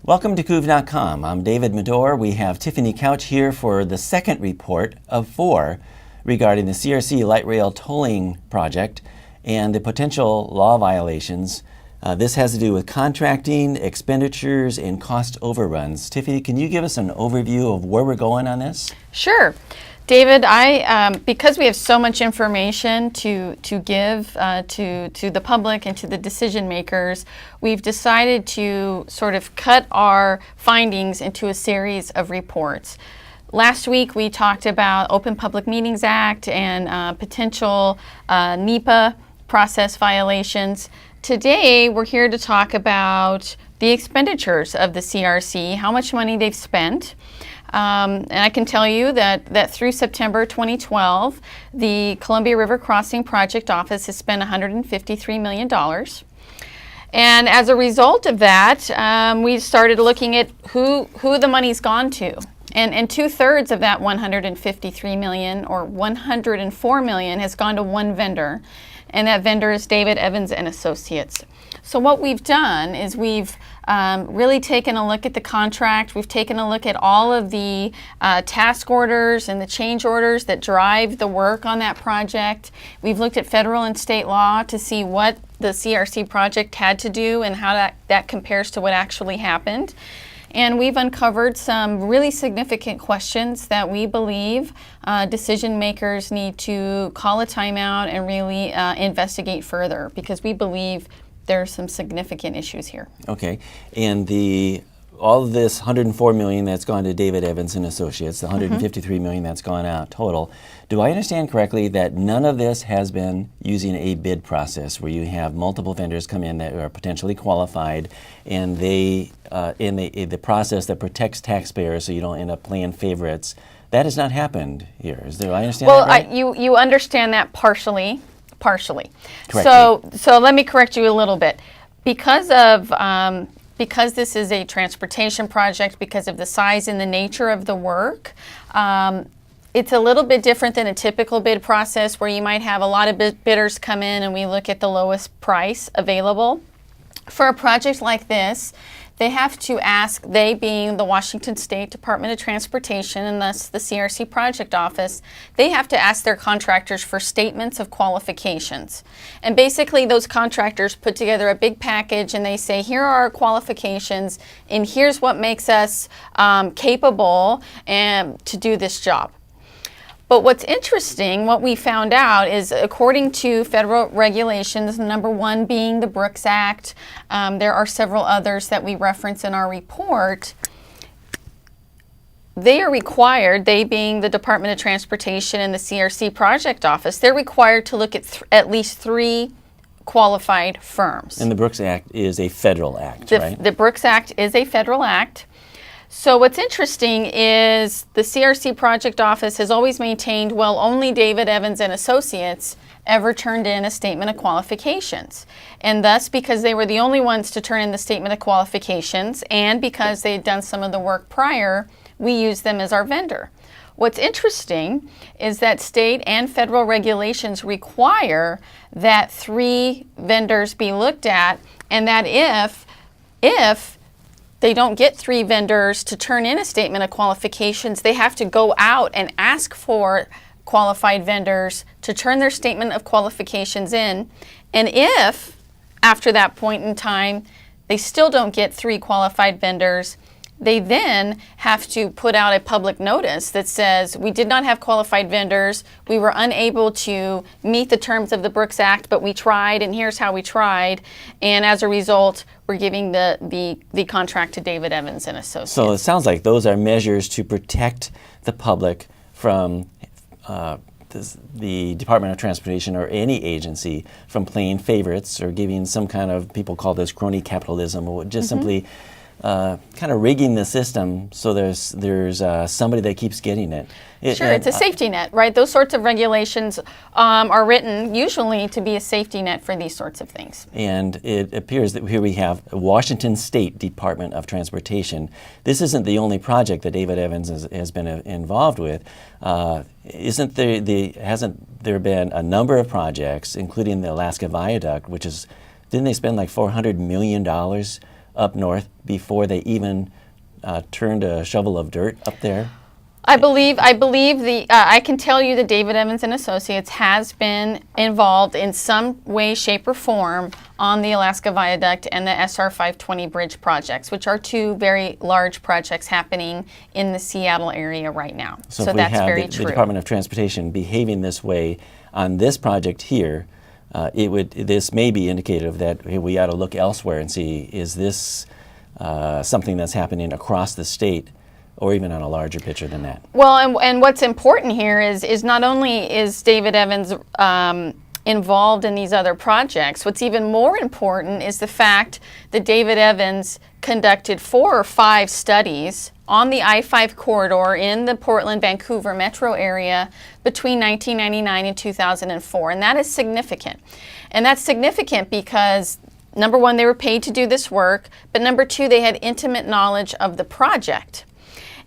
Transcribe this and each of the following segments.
Welcome to Couv.com. I'm David Medor. We have Tiffany Couch here for the second report of 4 regarding the CRC light rail tolling project and the potential law violations. This has to do with contracting, expenditures, and cost overruns. Tiffany, can you give us an overview of where we're going on this? Sure. David, because we have so much information to give to the public and to the decision makers, we've decided to sort of cut our findings into a series of reports. Last week we talked about Open Public Meetings Act and potential NEPA process violations. Today we're here to talk about the expenditures of the CRC, how much money they've spent. And I can tell you that through September 2012, the Columbia River Crossing Project Office has spent $153 million. And as a result of that, we started looking at who the money's gone to. And 2/3 of that $153 million, or $104 million, has gone to one vendor. And that vendor is David Evans and Associates. So what we've done is we've really taken a look at the contract. We've taken a look at all of the task orders and the change orders that drive the work on that project. We've looked at federal and state law to see what the CRC project had to do and how that compares to what actually happened. And we've uncovered some really significant questions that we believe decision makers need to call a timeout and really investigate further, because we believe there are some significant issues here. Okay, and all of this $104 million that's gone to David Evans and Associates, the $153 million that's gone out total, do I understand correctly that none of this has been using a bid process where you have multiple vendors come in that are potentially qualified, and they in the process that protects taxpayers so you don't end up playing favorites? That has not happened here. Do I understand that right? You understand that partially. Correct. So let me correct you a little bit. Because this is a transportation project, because of the size and the nature of the work, it's a little bit different than a typical bid process where you might have a lot of bidders come in and we look at the lowest price available. For a project like this, they have to ask, they being the Washington State Department of Transportation and thus the CRC Project Office, they have to ask their contractors for statements of qualifications. And basically those contractors put together a big package and they say, here are our qualifications and here's what makes us capable to do this job. But what's interesting, what we found out is, according to federal regulations, number one being the Brooks Act, there are several others that we reference in our report, they are required, they being the Department of Transportation and the CRC Project Office, they're required to look at least 3 qualified firms. And the Brooks Act is a federal act, right? The Brooks Act is a federal act. So what's interesting is the CRC Project Office has always maintained, well, only David Evans and Associates ever turned in a statement of qualifications. And thus, because they were the only ones to turn in the statement of qualifications, and because they had done some of the work prior, we used them as our vendor. What's interesting is that state and federal regulations require that 3 vendors be looked at, and that if they don't get 3 vendors to turn in a statement of qualifications, they have to go out and ask for qualified vendors to turn their statement of qualifications in. And if, after that point in time, they still don't get 3 qualified vendors, they then have to put out a public notice that says, we did not have qualified vendors, we were unable to meet the terms of the Brooks Act, but we tried, and here's how we tried, and as a result, we're giving the contract to David Evans and Associates. So it sounds like those are measures to protect the public from the Department of Transportation or any agency from playing favorites or giving some kind of, people call this crony capitalism, or just simply kind of rigging the system so there's somebody that keeps getting it. Sure, it's a safety net, right? Those sorts of regulations are written usually to be a safety net for these sorts of things. And it appears that here we have a Washington State Department of Transportation. This isn't the only project that David Evans has been involved with. Hasn't there been a number of projects, including the Alaska Viaduct, which is, didn't they spend like $400 million up north before they even turned a shovel of dirt up there? I believe I can tell you that David Evans and Associates has been involved in some way, shape, or form on the Alaska Viaduct and the SR 520 bridge projects, which are two very large projects happening in the Seattle area right now. So if we that's have very the true. Department of Transportation behaving this way on this project here, this may be indicative that hey, we ought to look elsewhere and see, is this something that's happening across the state, or even on a larger picture than that? Well, and what's important here is not only is David Evans involved in these other projects, what's even more important is the fact that David Evans conducted 4 or 5 studies on the I-5 corridor in the Portland-Vancouver metro area between 1999 and 2004, and that is significant. And that's significant because number one, they were paid to do this work, but number two, they had intimate knowledge of the project.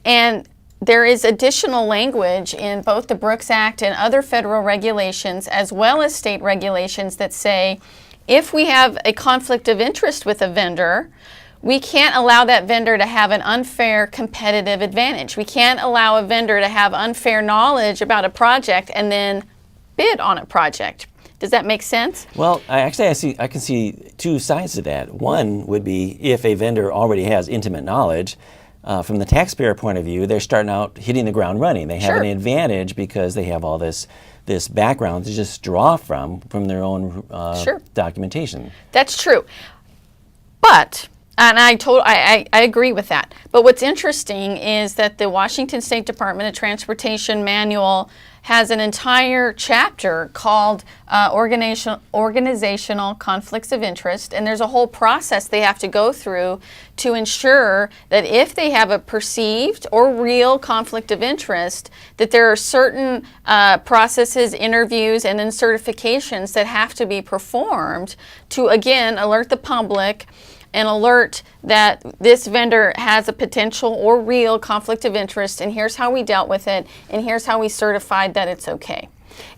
And there is additional language in both the Brooks Act and other federal regulations, as well as state regulations, that say if we have a conflict of interest with a vendor, we can't allow that vendor to have an unfair competitive advantage. We can't allow a vendor to have unfair knowledge about a project and then bid on a project. Does that make sense? Well, I can see two sides to that. One would be if a vendor already has intimate knowledge. From the taxpayer point of view, they're starting out hitting the ground running. They have an advantage because they have all this background to just draw from their own documentation. That's true. But, and I agree with that. But what's interesting is that the Washington State Department of Transportation manual has an entire chapter called organizational conflicts of interest, and there's a whole process they have to go through to ensure that if they have a perceived or real conflict of interest, that there are certain processes, interviews, and then certifications that have to be performed to, again, alert the public and alert that this vendor has a potential or real conflict of interest, and here's how we dealt with it, and here's how we certified that it's okay.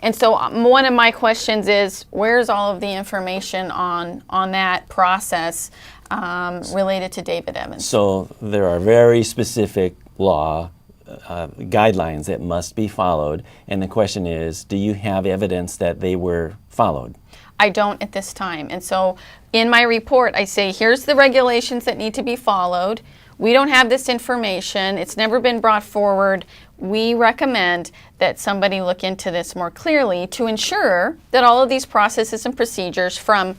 And so one of my questions is, where's all of the information on that process related to David Evans? So there are very specific law guidelines that must be followed, and the question is, do you have evidence that they were followed? I don't at this time. And so in my report, I say, here's the regulations that need to be followed. We don't have this information. It's never been brought forward. We recommend that somebody look into this more clearly to ensure that all of these processes and procedures, from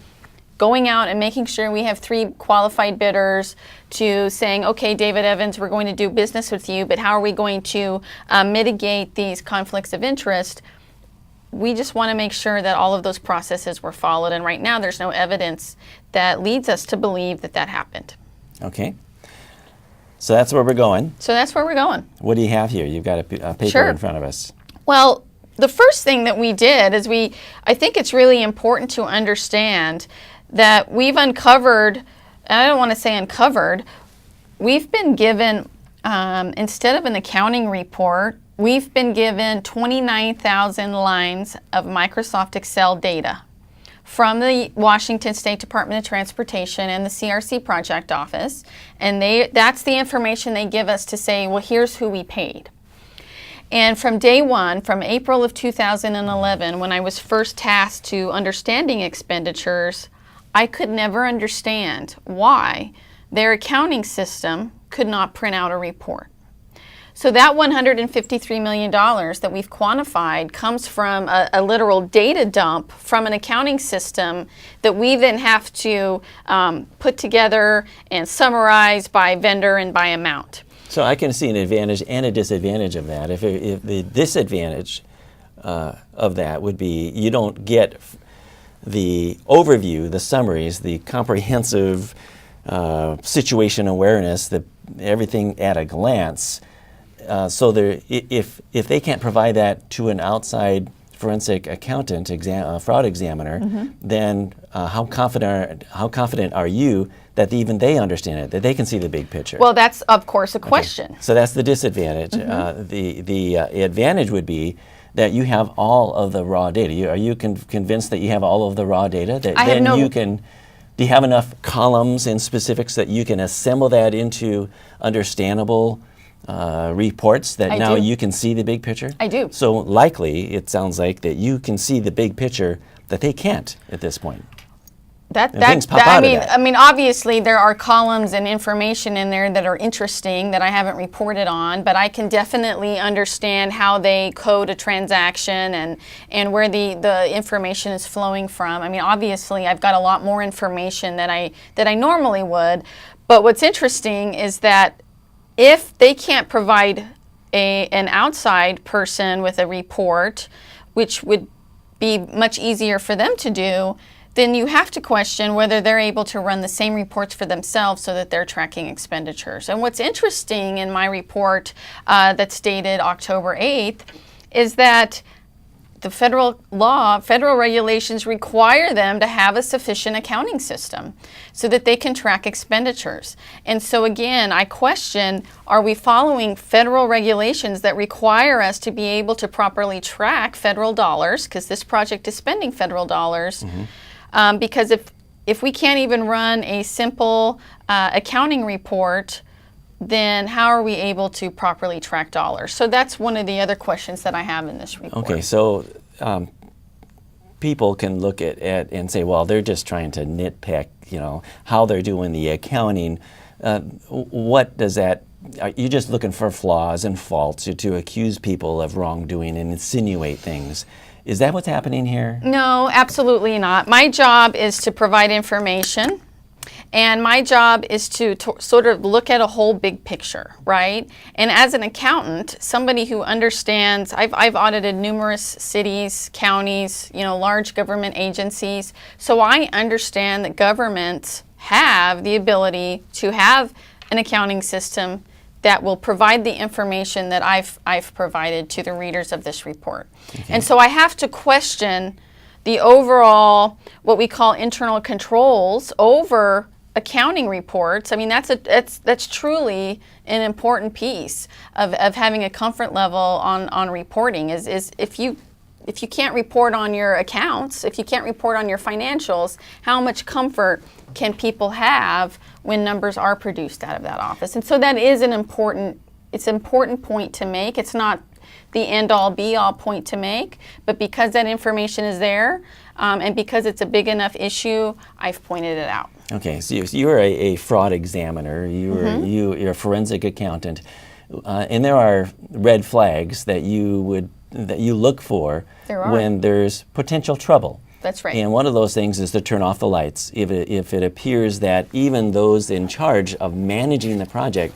going out and making sure we have 3 qualified bidders to saying, okay, David Evans, we're going to do business with you, but how are we going to mitigate these conflicts of interest? We just want to make sure that all of those processes were followed, and right now there's no evidence that leads us to believe that that happened. Okay. So that's where we're going. What do you have here? You've got a paper in front of us. Well, the first thing that we did is I think it's really important to understand that we've uncovered, and I don't want to say uncovered, we've been given, instead of an accounting report, we've been given 29,000 lines of Microsoft Excel data from the Washington State Department of Transportation and the CRC Project Office, and that's the information they give us to say, well, here's who we paid. And from day one, from April of 2011, when I was first tasked to understanding expenditures, I could never understand why their accounting system could not print out a report. So that $153 million that we've quantified comes from a literal data dump from an accounting system that we then have to put together and summarize by vendor and by amount. So I can see an advantage and a disadvantage of that. If the disadvantage of that would be you don't get the overview, the summaries, the comprehensive situation awareness, everything at a glance. So if they can't provide that to an outside forensic accountant, fraud examiner, then how confident are you that even they understand it, that they can see the big picture? Well, that's of course a question. Okay. So that's the disadvantage. The advantage would be that you have all of the raw data. Are you convinced that you have all of the raw data? That then you can Do you have enough columns and specifics that you can assemble that into understandable reports that I now do. you can see the big picture? I do. So likely, it sounds like that you can see the big picture that they can't at this point. Things pop out of that. I mean, obviously there are columns and information in there that are interesting that I haven't reported on, but I can definitely understand how they code a transaction and where the information is flowing from. I mean, obviously I've got a lot more information that I normally would, but what's interesting is that if they can't provide an outside person with a report, which would be much easier for them to do, then you have to question whether they're able to run the same reports for themselves so that they're tracking expenditures. And what's interesting in my report that's dated October 8th is that the federal regulations require them to have a sufficient accounting system so that they can track expenditures. And so again, I question, are we following federal regulations that require us to be able to properly track federal dollars, because this project is spending federal dollars, because if we can't even run a simple accounting report, then how are we able to properly track dollars? So that's one of the other questions that I have in this report. Okay, so people can look at and say, well, they're just trying to nitpick, how they're doing the accounting. What does that? Are you just looking for flaws and faults to accuse people of wrongdoing and insinuate things? Is that what's happening here? No, absolutely not. My job is to provide information, and my job is to sort of look at a whole big picture, right? And as an accountant, somebody who understands, I've audited numerous cities, counties, large government agencies, so I understand that governments have the ability to have an accounting system that will provide the information that I've provided to the readers of this report. Okay. And so I have to question the overall, what we call internal controls over accounting reports. I mean, that's truly an important piece of having a comfort level on reporting is if you can't report on your accounts, if you can't report on your financials, how much comfort can people have when numbers are produced out of that office? And so that is an important point to make. It's not the end-all, be-all point to make, but because that information is there and because it's a big enough issue, I've pointed it out. Okay, so you're a fraud examiner, you're a forensic accountant, and there are red flags that you look for when there's potential trouble. That's right. And one of those things is to turn off the lights. If it appears that even those in charge of managing the project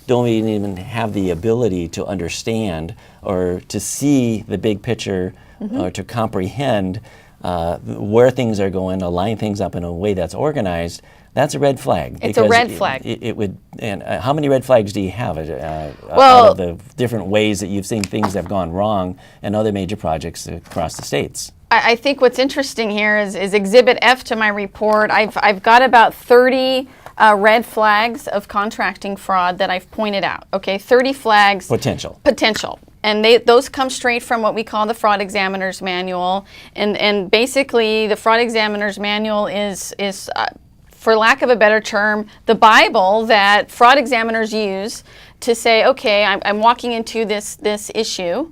don't even have the ability to understand or to see the big picture or to comprehend where things are going, to line things up in a way that's organized, that's a red flag. It's a red flag. It would. And how many red flags do you have out of the different ways that you've seen things have gone wrong in other major projects across the states? I think what's interesting here is Exhibit F to my report. I've got about 30 red flags of contracting fraud that I've pointed out. Okay, 30 flags. Potential. And those come straight from what we call the Fraud Examiner's Manual. And basically, the Fraud Examiner's Manual is for lack of a better term, the Bible that fraud examiners use to say, okay, I'm walking into this issue.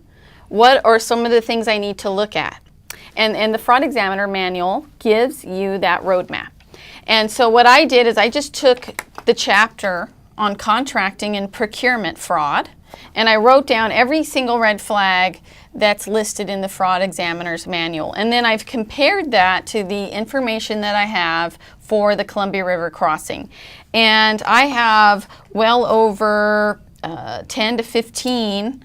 What are some of the things I need to look at? And the Fraud Examiner Manual gives you that roadmap. And so what I did is I just took the chapter on contracting and procurement fraud, and I wrote down every single red flag that's listed in the Fraud Examiner's Manual. And then I've compared that to the information that I have for the Columbia River crossing. And I have well over 10 to 15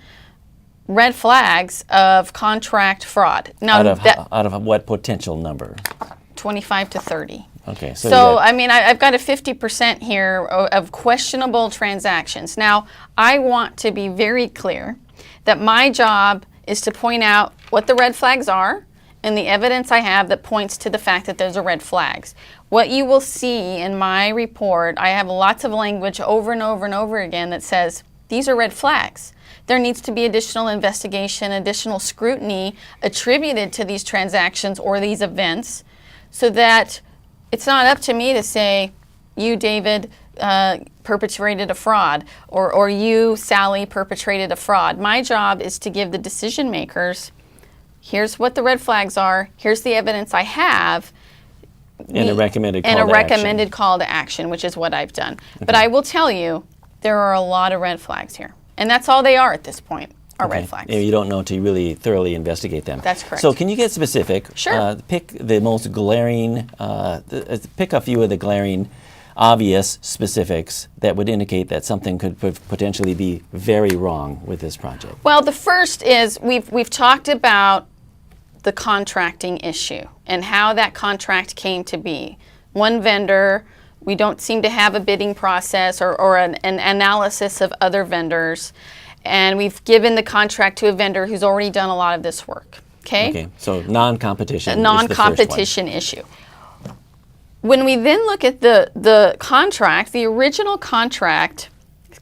red flags of contract fraud. Now, out of what potential number? 25 to 30. Okay. So I mean, I've got a 50% here of questionable transactions. Now, I want to be very clear that my job is to point out what the red flags are and the evidence I have that points to the fact that those are red flags. What you will see in my report, I have lots of language over and over and over again that says, these are red flags. There needs to be additional investigation, additional scrutiny attributed to these transactions or these events so that It's not up to me to say, you, David, perpetrated a fraud, or you, Sally, perpetrated a fraud. My job is to give the decision makers, here's what the red flags are, here's the evidence I have, and a recommended call to action, which is what I've done. Okay. But I will tell you, there are a lot of red flags here. And that's all they are at this point, are red flags. You don't know to really thoroughly investigate them. That's correct. So can you get specific? Sure. Pick the most glaring, pick a few of the glaring, obvious specifics that would indicate that something could potentially be very wrong with this project. Well, the first is we've talked about the contracting issue and how that contract came to be. One vendor, we don't seem to have a bidding process or an analysis of other vendors, and we've given the contract to a vendor who's already done a lot of this work. Okay, so non-competition. A non-competition issue. When we then look at the contract, the original contract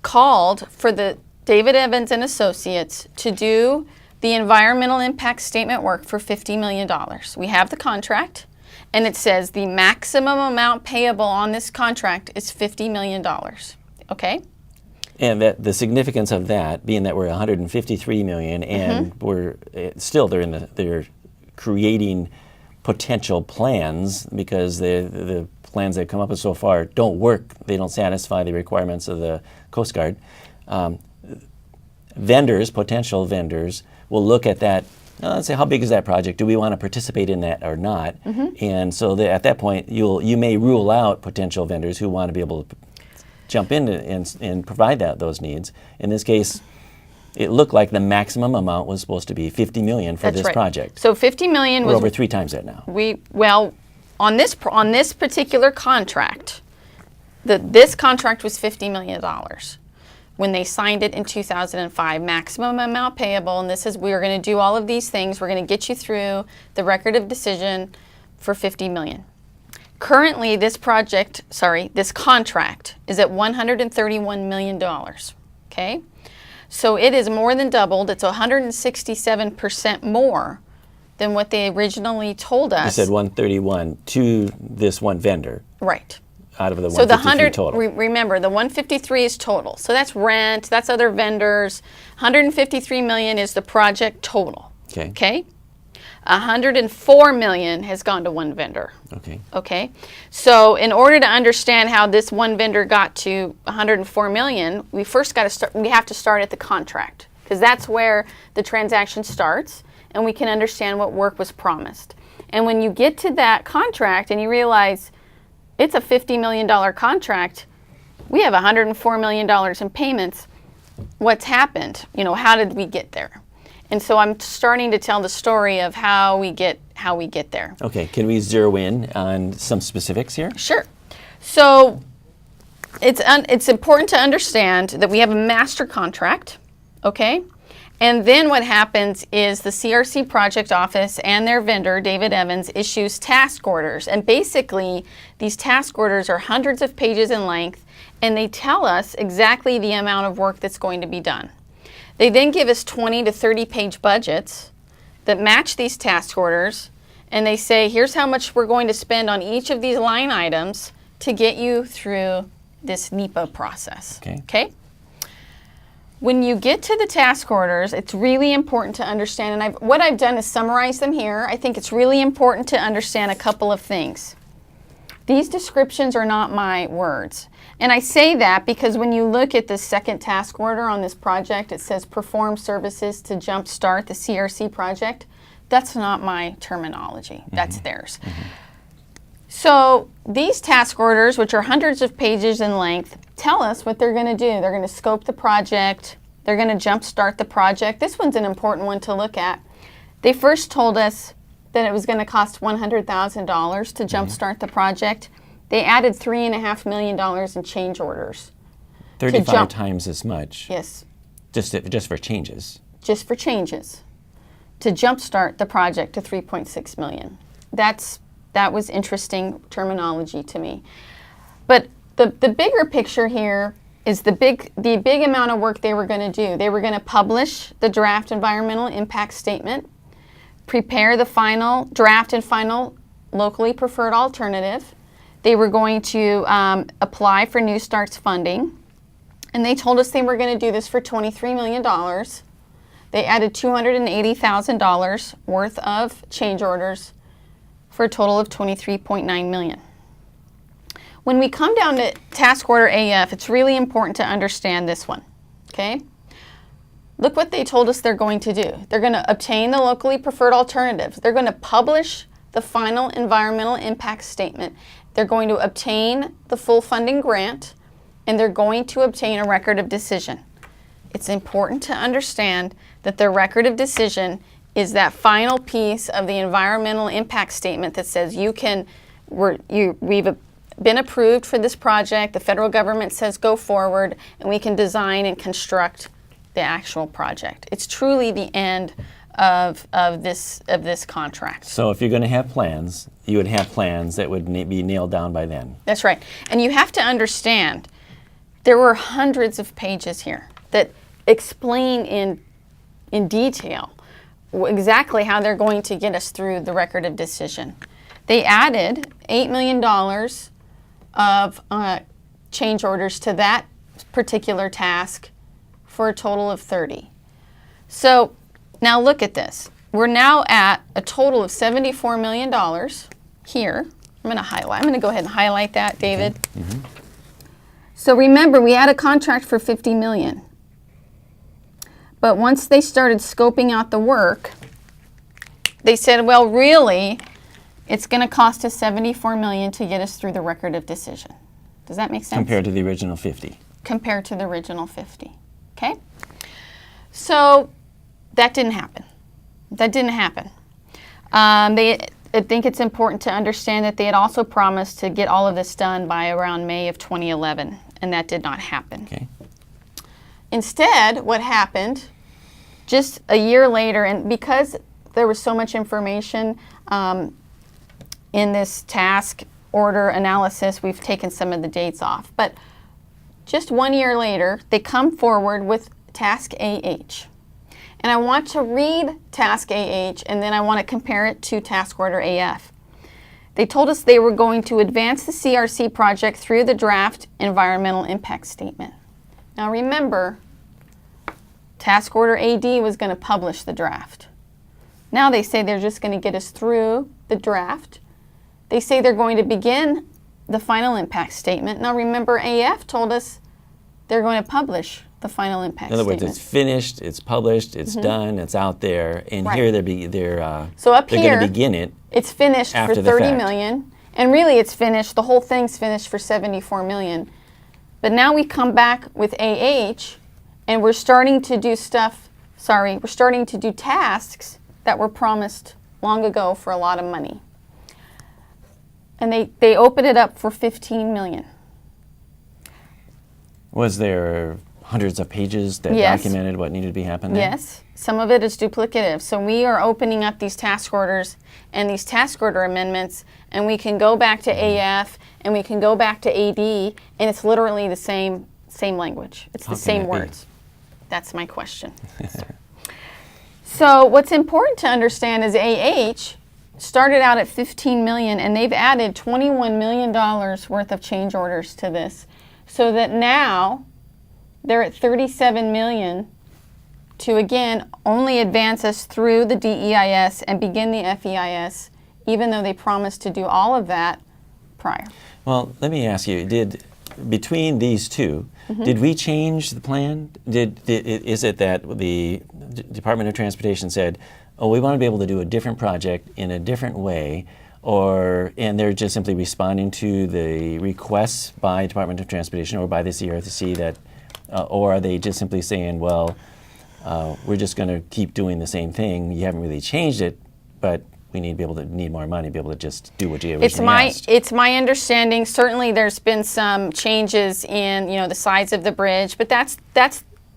called for the David Evans and Associates to do the environmental impact statement work for $50 million. We have the contract, and it says the maximum amount payable on this contract is $50 million. Okay? And that the significance of that being that we're $153 million, and we're still they're creating potential plans because the plans that come up with so far don't work. They don't satisfy the requirements of the Coast Guard. Potential vendors, will look at that and say, how big is that project? Do we want to participate in that or not? And so at that point, you may rule out potential vendors who want to be able to jump in and provide those needs. In this case, it looked like the maximum amount was supposed to be $50 million for this project. So $50 million was... We're over 3 times that now. On this particular contract, this contract was $50 million. When they signed it in 2005, maximum amount payable, and this is, we're going to do all of these things. We're going to get you through the record of decision for $50 million. Currently, this contract is at $131 million, okay? So it is more than doubled. It's 167% more than what they originally told us. You said 131 to this one vendor. Right. Out of the 153 total. Remember, the 153 is total. So that's rent, that's other vendors. 153 million is the project total. Okay? 104 million has gone to one vendor. Okay? So in order to understand how this one vendor got to 104 million, we have to start at the contract, because that's where the transaction starts, and we can understand what work was promised. And when you get to that contract and you realize it's a $50 million contract, we have $104 million in payments. What's happened? How did we get there? And so I'm starting to tell the story of how we get there. Okay, can we zero in on some specifics here? Sure. So it's important to understand that we have a master contract, okay? And then what happens is the CRC project office and their vendor, David Evans, issues task orders. And basically, these task orders are hundreds of pages in length, and they tell us exactly the amount of work that's going to be done. They then give us 20 to 30 page budgets that match these task orders, and they say, here's how much we're going to spend on each of these line items to get you through this NEPA process. Okay? When you get to the task orders, it's really important to understand, and what I've done is summarize them here. I think it's really important to understand a couple of things. These descriptions are not my words. And I say that because when you look at the second task order on this project, it says perform services to jumpstart the CRC project. That's not my terminology. That's theirs. So these task orders, which are hundreds of pages in length, tell us what they're going to do. They're going to scope the project. They're going to jumpstart the project. This one's an important one to look at. They first told us that it was going to cost $100,000 to jumpstart the project. They added $3.5 million in change orders. 35 times as much. Yes. Just for changes. Just for changes. To jumpstart the project to $3.6 million. That was interesting terminology to me. But the bigger picture here is the big amount of work they were going to do. They were going to publish the draft environmental impact statement, prepare the final draft and final locally preferred alternative. They were going to apply for New Start's funding, and they told us they were going to do this for $23 million. They added $280,000 worth of change orders for a total of $23.9 million. When we come down to task order AF, it's really important to understand this one, okay? Look what they told us they're going to do. They're going to obtain the locally preferred alternatives. They're going to publish the final environmental impact statement. They're going to obtain the full funding grant, and they're going to obtain a record of decision. It's important to understand that the record of decision is that final piece of the environmental impact statement that says we've been approved for this project, the federal government says go forward, and we can design and construct the actual project. It's truly the end of this contract. So if you're going to have plans, you would have plans that would be nailed down by then. That's right. And you have to understand, there were hundreds of pages here that explain in detail exactly how they're going to get us through the record of decision. They added $8 million of change orders to that particular task for a total of 30. So now look at this. We're now at a total of $74 million here. I'm going to go ahead and highlight that, David. Okay. Mm-hmm. So remember, we had a contract for $50 million. But once they started scoping out the work, they said, well, really, it's going to cost us $74 million to get us through the record of decision. Does that make sense? Compared to the original 50. Compared to the original 50. Okay? So that didn't happen. That didn't happen. I think it's important to understand that they had also promised to get all of this done by around May of 2011, and that did not happen. Okay. Instead, what happened, just a year later, and because there was so much information in this task order analysis, we've taken some of the dates off. But just 1 year later, they come forward with task AH. And I want to read task AH, and then I want to compare it to task order AF. They told us they were going to advance the CRC project through the draft environmental impact statement. Now remember, task order AD was going to publish the draft. Now they say they're just going to get us through the draft. They say they're going to begin the final impact statement. Now remember, AF told us they're going to publish the final impact statement. In other words, it's finished, it's published, it's done, it's out there, and Right. here they're So up going here, to begin it. it's finished for after the $30 fact. million, and really it's finished, the whole thing's finished for $74 million. But now we come back with AH, and we're starting to do we're starting to do tasks that were promised long ago for a lot of money. And they open it up for $15 million. Was there hundreds of pages that Yes. documented what needed to be happening? Yes, some of it is duplicative. So we are opening up these task orders and these task order amendments, and we can go back to AF and we can go back to AD, and it's literally the same language. It's the How can same that be? words. That's my question. So what's important to understand is AH started out at $15 million, and they've added $21 million worth of change orders to this, so that now they're at $37 million to, again, only advance us through the DEIS and begin the FEIS, even though they promised to do all of that prior. Well, let me ask you, between these two, did we change the plan? Is it that the Department of Transportation said, oh, we want to be able to do a different project in a different way, and they're just simply responding to the requests by Department of Transportation or by the CRC that, or are they just simply saying, well, we're just going to keep doing the same thing. You haven't really changed it, but we need more money to be able to just do what you originally asked. It's my understanding. Certainly, there's been some changes in the size of the bridge, but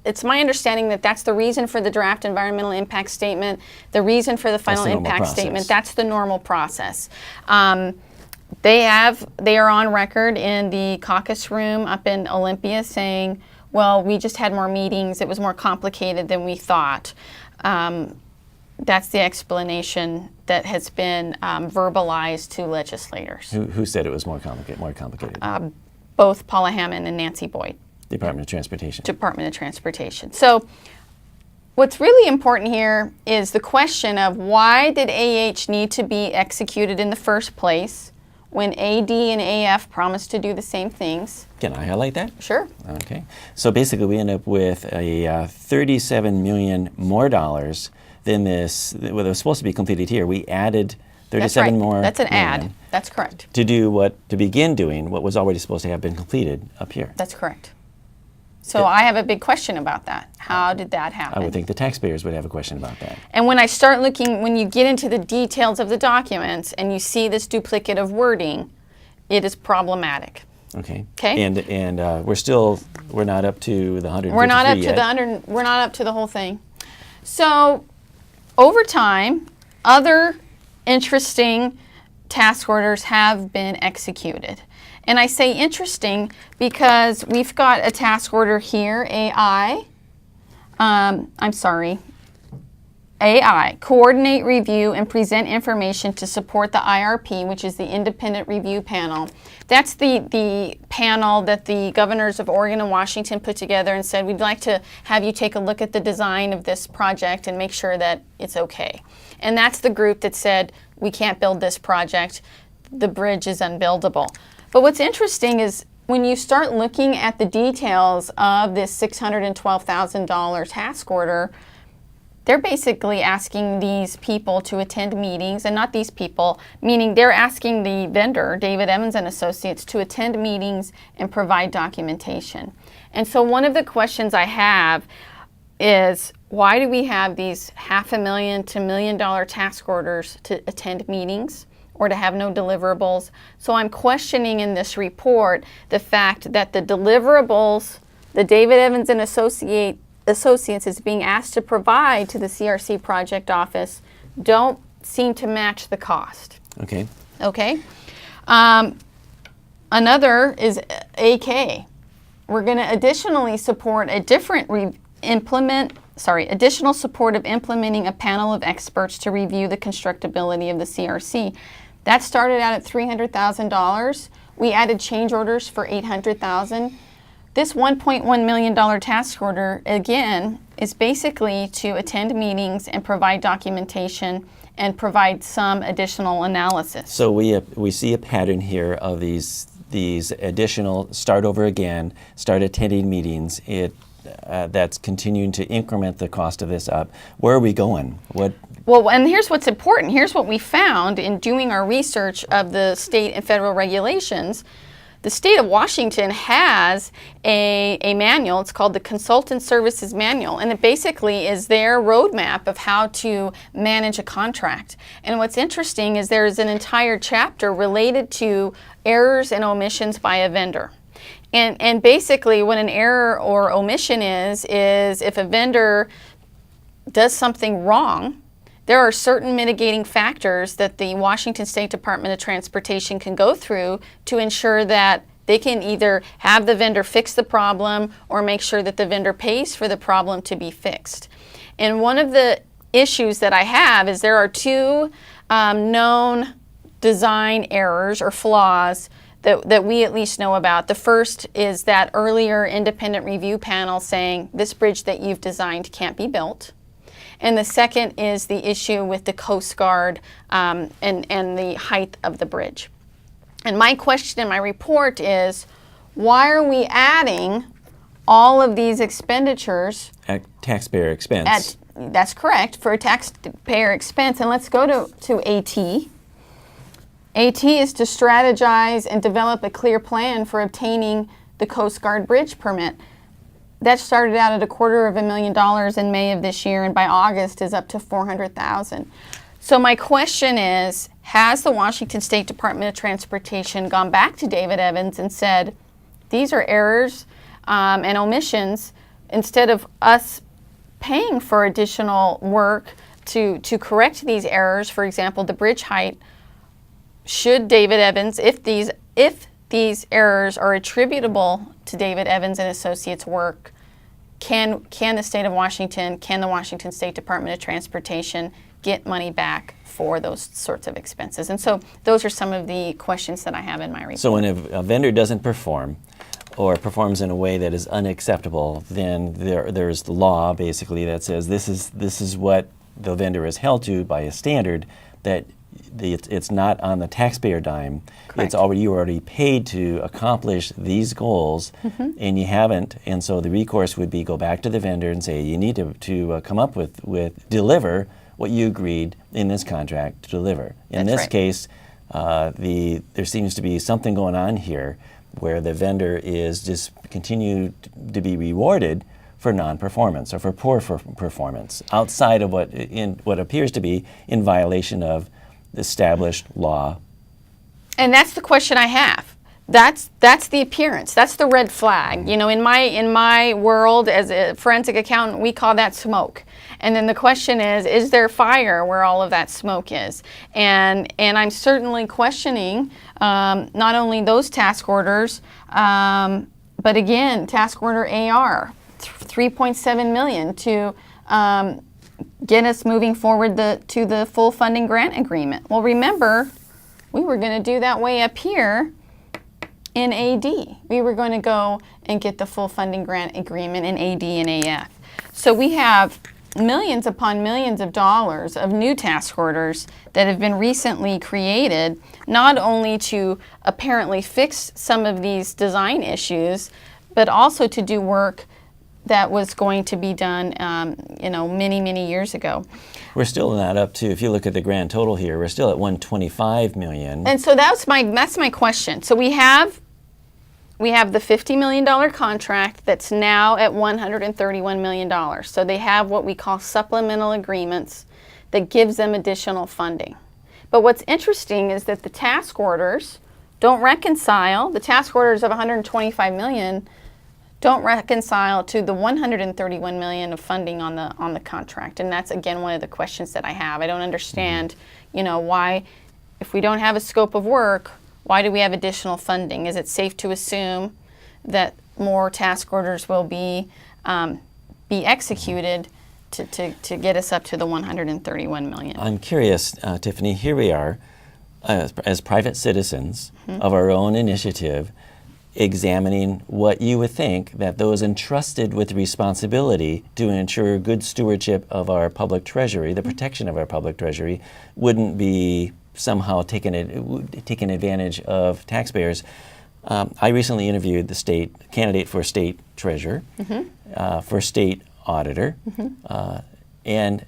it's my understanding that that's the reason for the draft environmental impact statement, the reason for the final impact statement. That's the normal process. They are on record in the caucus room up in Olympia saying, well, we just had more meetings. It was more complicated than we thought. That's the explanation that has been verbalized to legislators. Who said it was more complicated? Both Paula Hammond and Nancy Boyd. Department of Transportation. Department of Transportation. So what's really important here is the question of why did AH need to be executed in the first place when AD and AF promised to do the same things? Can I highlight that? Sure. Okay. So basically we end up with a $37 million more dollars than this, what was supposed to be completed here. We added 37 That's right. more. That's an million add. That's correct. To begin doing what was already supposed to have been completed up here. That's correct. So I have a big question about that. How did that happen? I would think the taxpayers would have a question about that. And when I start looking, when you get into the details of the documents and you see this duplicative wording, it is problematic. Okay. Okay. And we're not up to the 153 We're not up yet. to we're not up to the whole thing. So over time, other interesting task orders have been executed. And I say interesting because we've got a task order here, AI, coordinate, review, and present information to support the IRP, which is the Independent Review Panel. That's the panel that the governors of Oregon and Washington put together and said, we'd like to have you take a look at the design of this project and make sure that it's okay. And that's the group that said, we can't build this project. The bridge is unbuildable. But what's interesting is when you start looking at the details of this $612,000 task order, they're basically asking these people to attend meetings, and not these people, meaning they're asking the vendor, David Evans and Associates, to attend meetings and provide documentation. And so one of the questions I have is, why do we have these $500,000 to $1 million task orders to attend meetings or to have no deliverables? So I'm questioning in this report the fact that the deliverables that David Evans and Associates is being asked to provide to the CRC project office don't seem to match the cost. Okay. Okay. Another is AK. We're going to additionally support a different additional support of implementing a panel of experts to review the constructability of the CRC. That started out at $300,000. We added change orders for $800,000. This $1.1 million task order, again, is basically to attend meetings and provide documentation and provide some additional analysis. So we see a pattern here of these additional start over again, start attending meetings. That's continuing to increment the cost of this up. Where are we going? Well, and here's what's important. Here's what we found in doing our research of the state and federal regulations. The state of Washington has a manual. It's called the Consultant Services Manual, and it basically is their roadmap of how to manage a contract. And what's interesting is there's an entire chapter related to errors and omissions by a vendor. And basically what an error or omission is if a vendor does something wrong, there are certain mitigating factors that the Washington State Department of Transportation can go through to ensure that they can either have the vendor fix the problem or make sure that the vendor pays for the problem to be fixed. And one of the issues that I have is there are two known design errors or flaws that we at least know about. The first is that earlier independent review panel saying this bridge that you've designed can't be built. And the second is the issue with the Coast Guard and the height of the bridge. And my question in my report is, why are we adding all of these expenditures at taxpayer expense? That's correct, for a taxpayer expense. And let's go to AT. AT is to strategize and develop a clear plan for obtaining the Coast Guard bridge permit. That started out at $250,000 in May of this year, and by August is up to $400,000. So my question is, has the Washington State Department of Transportation gone back to David Evans and said, these are errors and omissions, instead of us paying for additional work to correct these errors, for example, the bridge height, should David Evans, if these errors are attributable to David Evans and Associates work, can the state of Washington, can the Washington State Department of Transportation get money back for those sorts of expenses. And so those are some of the questions that I have in my report. So when a vendor doesn't perform or performs in a way that is unacceptable, then there's the law basically that says this is what the vendor is held to by a standard, that it's not on the taxpayer dime. Correct. You already paid to accomplish these goals, and you haven't. And so the recourse would be go back to the vendor and say you need to come up with deliver what you agreed in this contract to deliver. In That's this right. case, there seems to be something going on here where the vendor is just continued to be rewarded for non-performance or for poor performance outside of what appears to be in violation of established law. And that's the question I have. That's the appearance. That's the red flag. You know, in my world as a forensic accountant, we call that smoke. And then the question is there fire where all of that smoke is? And I'm certainly questioning not only those task orders, but again, task order AR, $3.7 million to get us moving forward to the full funding grant agreement. Well, remember, we were going to do that way up here in AD. We were going to go and get the full funding grant agreement in AD and AF. So we have millions upon millions of dollars of new task orders that have been recently created, not only to apparently fix some of these design issues, but also to do work that was going to be done, many, many years ago. We're still not up to, if you look at the grand total here, we're still at $125 million. And so that's my question. So we have the $50 million contract that's now at $131 million. So they have what we call supplemental agreements that gives them additional funding. But what's interesting is that the task orders don't reconcile. The task orders of $125 million don't reconcile to the $131 million of funding on the contract. And that's, again, one of the questions that I have. I don't understand, why, if we don't have a scope of work, why do we have additional funding? Is it safe to assume that more task orders will be executed to get us up to the $131 million? I'm curious, Tiffany, here we are as private citizens of our own initiative, examining what you would think that those entrusted with the responsibility to ensure good stewardship of our public treasury, the protection of our public treasury, wouldn't be somehow taking advantage of taxpayers. I recently interviewed the candidate for state treasurer, for state auditor, and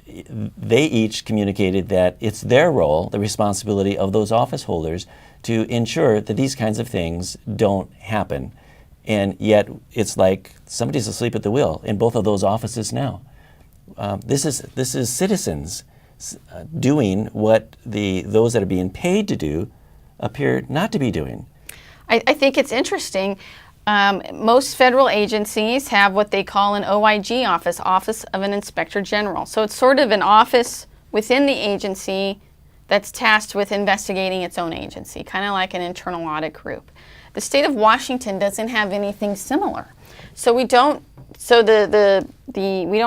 they each communicated that it's their role, the responsibility of those office holders, to ensure that these kinds of things don't happen. And yet it's like somebody's asleep at the wheel in both of those offices now. This is citizens doing what those that are being paid to do appear not to be doing. I think it's interesting. Most federal agencies have what they call an OIG office, Office of an Inspector General. So it's sort of an office within the agency that's tasked with investigating its own agency, kind of like an internal audit group. The state of Washington doesn't have anything similar. So we don't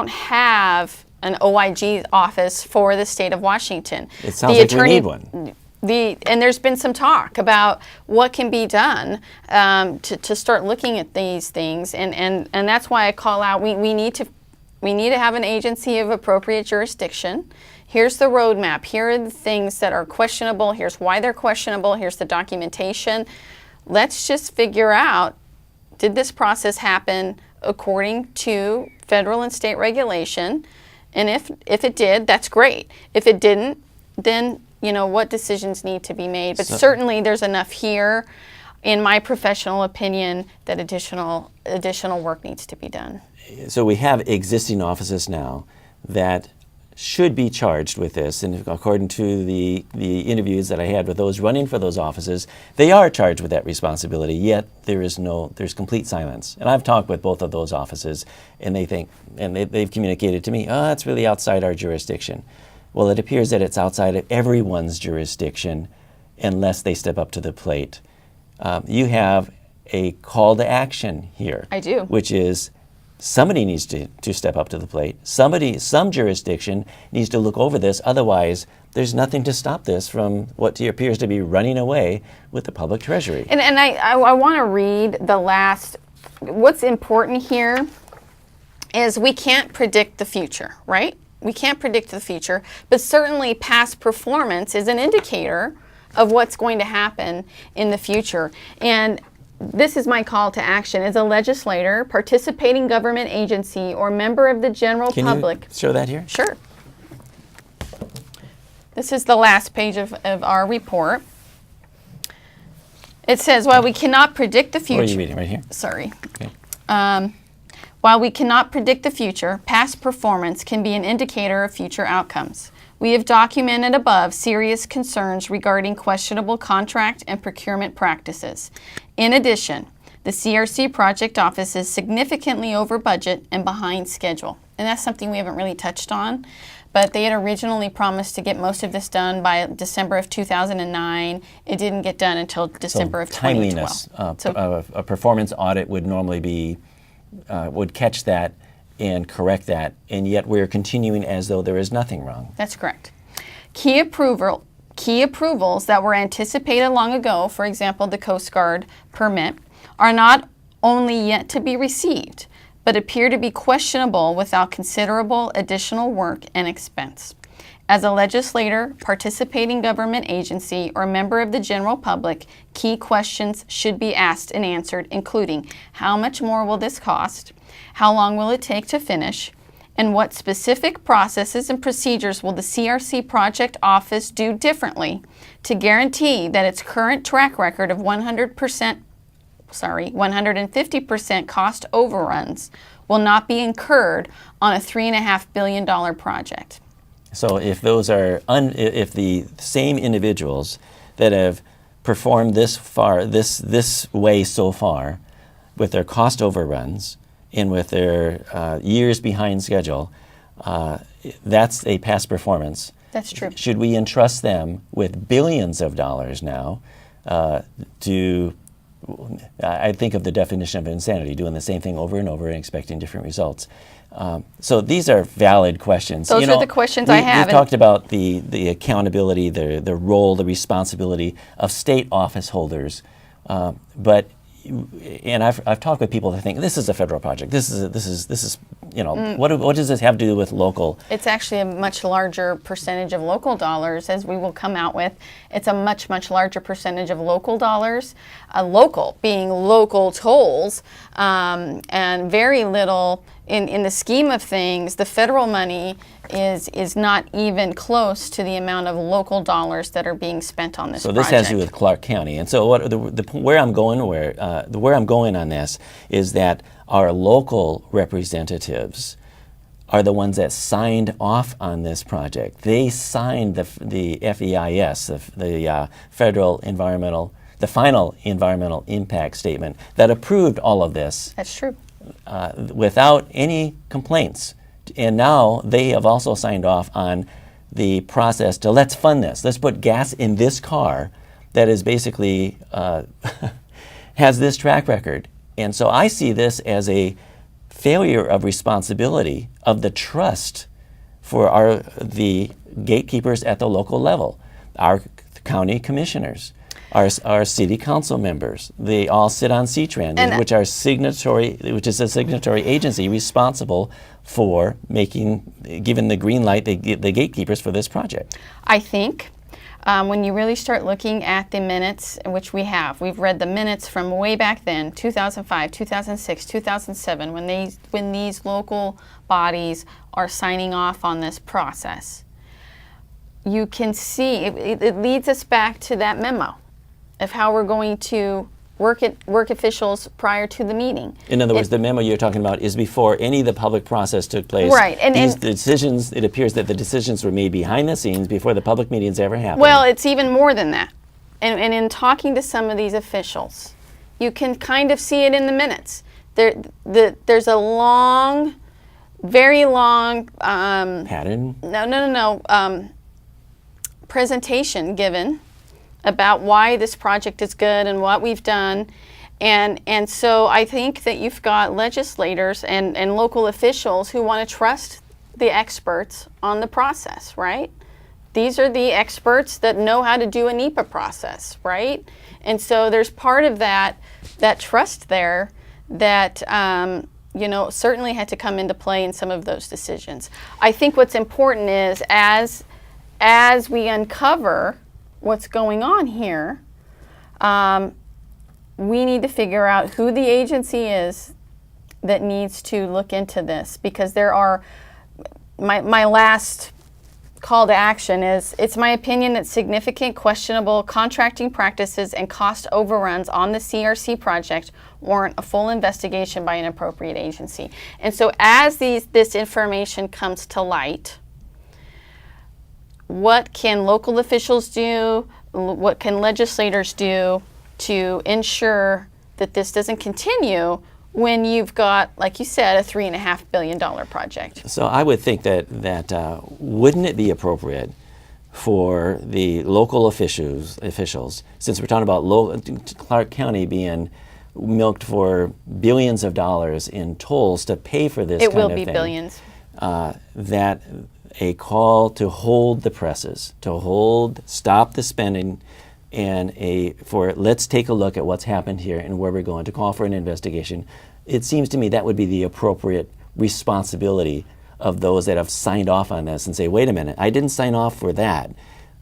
have an OIG office for the state of Washington. It sounds like we need one. And there's been some talk about what can be done to start looking at these things, and that's why I call out we need to have an agency of appropriate jurisdiction. Here's the roadmap. Here are the things that are questionable. Here's why they're questionable. Here's the documentation. Let's just figure out, did this process happen according to federal and state regulation? And if it did, that's great. If it didn't, then what decisions need to be made. But certainly there's enough here, in my professional opinion, that additional work needs to be done. So we have existing offices now that should be charged with this, and according to the interviews that I had with those running for those offices, they are charged with that responsibility, yet there's complete silence. And I've talked with both of those offices, and they've communicated to me, it's really outside our jurisdiction. Well, it appears that it's outside of everyone's jurisdiction unless they step up to the plate. You have a call to action here. I do. Which is somebody needs to step up to the plate. Some jurisdiction needs to look over this. Otherwise, there's nothing to stop this from what appears to be running away with the public treasury. And I want to read the last. What's important here is we can't predict the future, right? We can't predict the future, but certainly past performance is an indicator of what's going to happen in the future. And this is my call to action. As a legislator, participating government agency, or member of the general public. Can you show that here? Sure. This is the last page of our report. It says, while we cannot predict the future. What are you reading right here? Sorry. Okay. While we cannot predict the future, past performance can be an indicator of future outcomes. We have documented above serious concerns regarding questionable contract and procurement practices. In addition, the CRC project office is significantly over budget and behind schedule. And that's something we haven't really touched on, but they had originally promised to get most of this done by December of 2009. It didn't get done until December of 2012. Timeliness. A performance audit would normally be, would catch that and correct that, and yet we're continuing as though there is nothing wrong. That's correct. Key approvals that were anticipated long ago, for example, the Coast Guard permit, are not only yet to be received, but appear to be questionable without considerable additional work and expense. As a legislator, participating government agency, or member of the general public, key questions should be asked and answered, including how much more will this cost, how long will it take to finish, and what specific processes and procedures will the CRC project office do differently to guarantee that its current track record of 150% cost overruns will not be incurred on a $3.5 billion project. So if those are if the same individuals that have performed this way so far, with their cost overruns and with their years behind schedule, that's a past performance. That's true. Should we entrust them with billions of dollars now to? I think of the definition of insanity, doing the same thing over and over and expecting different results. So these are valid questions. Those are the questions I have. We've talked about the accountability, the role, the responsibility of state office holders, but I've talked with people that think this is a federal project. This is what does this have to do with local? It's actually a much larger percentage of local dollars, as we will come out with. It's a much larger percentage of local dollars, local being local tolls, and very little in the scheme of things. The federal money is not even close to the amount of local dollars that are being spent on this project. So this has to do with Clark County, and so where I'm going on this is that our local representatives are the ones that signed off on this project. They signed the FEIS, the final environmental impact statement that approved all of this. That's true. Without any complaints. And now they have also signed off on the process to let's fund this. Let's put gas in this car that is basically has this track record. And so I see this as a failure of responsibility of the trust for the gatekeepers at the local level, our county commissioners, our city council members. They all sit on CTRAN, which is a signatory agency responsible for giving the green light, the gatekeepers for this project. I think when you really start looking at the minutes, which we've read the minutes from way back then, 2005, 2006, 2007, when these local bodies are signing off on this process, you can see it leads us back to that memo of how we're going to work officials prior to the meeting. In other words, the memo you're talking about is before any of the public process took place. Right. These decisions, it appears that the decisions were made behind the scenes before the public meetings ever happened. Well, it's even more than that. And in talking to some of these officials, you can kind of see it in the minutes. There's a long, very long pattern? No. Presentation given about why this project is good and what we've done, And so I think that you've got legislators and local officials who want to trust the experts on the process, right? These are the experts that know how to do a NEPA process, right? And so there's part of that trust there that certainly had to come into play in some of those decisions. I think what's important is as we uncover what's going on here, we need to figure out who the agency is that needs to look into this, because there are, my last call to action is, it's my opinion that significant questionable contracting practices and cost overruns on the CRC project warrant a full investigation by an appropriate agency. And so as this information comes to light, what can local officials do? What can legislators do to ensure that this doesn't continue when you've got, like you said, a $3.5 billion project? So I would think that wouldn't it be appropriate for the local officials, since we're talking about Clark County being milked for billions of dollars in tolls to pay for this kind of thing. It will be billions. That a call to hold the presses, stop the spending, and let's take a look at what's happened here and where we're going, to call for an investigation. It seems to me that would be the appropriate responsibility of those that have signed off on this, and say, wait a minute, I didn't sign off for that.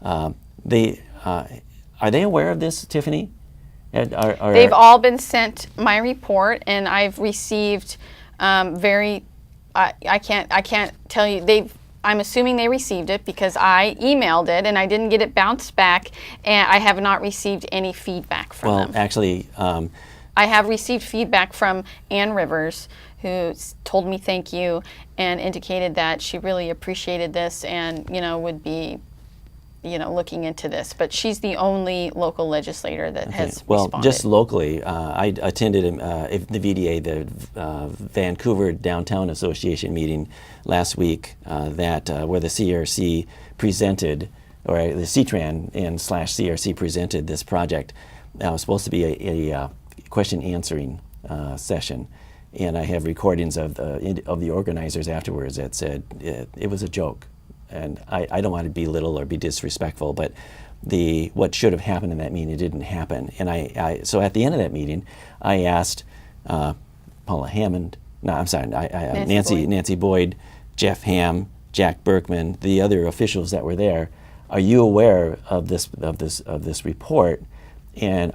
Are they aware of this, Tiffany? They've all been sent my report, and I've received I can't tell you, I'm assuming they received it because I emailed it and I didn't get it bounced back, and I have not received any feedback from them. Well, actually, I have received feedback from Ann Rivers, who told me thank you and indicated that she really appreciated this and would be looking into this. But she's the only local legislator that has responded. Well, just locally, I attended the VDA, the Vancouver Downtown Association meeting last week, where the CRC presented, or the CTRAN and /CRC presented this project. It was supposed to be a question answering session, and I have recordings of the organizers afterwards that said it was a joke. And I don't want to belittle or be disrespectful, but what should have happened in that meeting didn't happen. And so at the end of that meeting, I asked Paula Hammond, no, I'm sorry, Nancy Boyd, Jeff Ham, Jack Berkman, the other officials that were there, are you aware of this report? And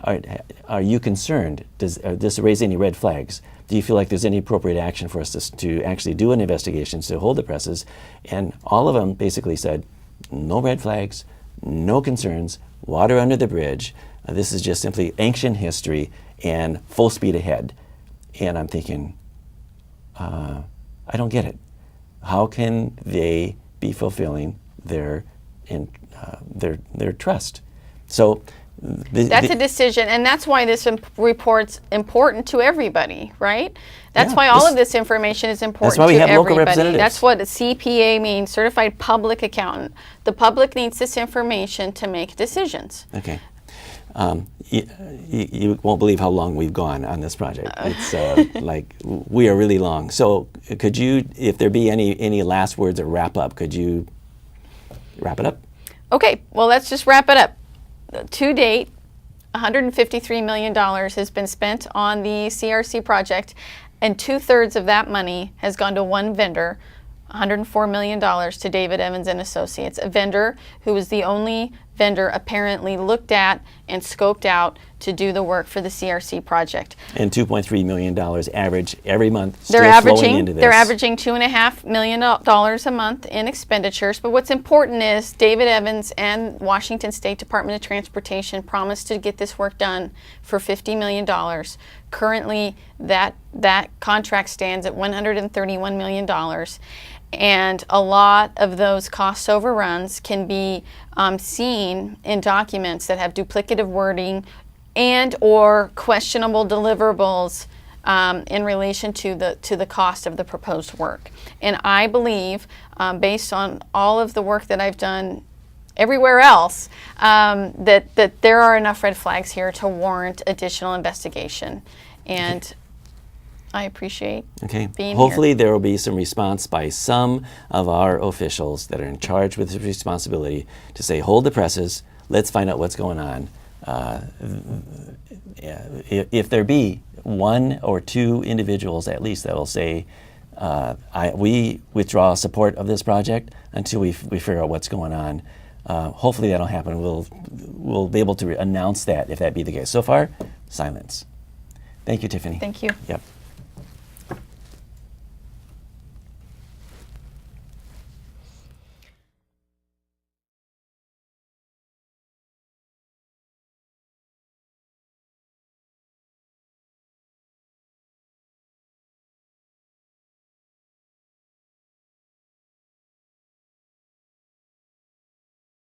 are you concerned? Does this raise any red flags? Do you feel like there's any appropriate action for us to actually do an investigation, to hold the presses? And all of them basically said, no red flags, no concerns, water under the bridge. This is just simply ancient history and full speed ahead. And I'm thinking, I don't get it. How can they be fulfilling their trust? So that's a decision, and that's why this report's important to everybody, right? That's why all of this information is important to everybody. That's why we have local representatives. That's what a CPA means, Certified Public Accountant. The public needs this information to make decisions. Okay. You won't believe how long we've gone on this project. It's like, we are really long. So could you, if there be any last words or wrap up, could you wrap it up? Okay, well, let's just wrap it up. To date, $153 million has been spent on the CRC project, and 2/3 of that money has gone to one vendor, $104 million to David Evans and Associates, a vendor who was the only vendor apparently looked at and scoped out to do the work for the CRC project. And $2.3 million average every month. They're averaging $2.5 million a month in expenditures. But what's important is David Evans and Washington State Department of Transportation promised to get this work done for $50 million. Currently, that contract stands at $131 million. And a lot of those cost overruns can be seen in documents that have duplicative wording and or questionable deliverables in relation to the cost of the proposed work. And I believe, based on all of the work that I've done everywhere else, that there are enough red flags here to warrant additional investigation. And I appreciate being Hopefully there will be some response by some of our officials that are in charge with this responsibility to say, hold the presses, let's find out what's going on. If there be one or two individuals at least that will say, we withdraw support of this project until we figure out what's going on. Hopefully that'll happen. We'll be able to announce that if that be the case. So far, silence. Thank you, Tiffany. Thank you. Yep.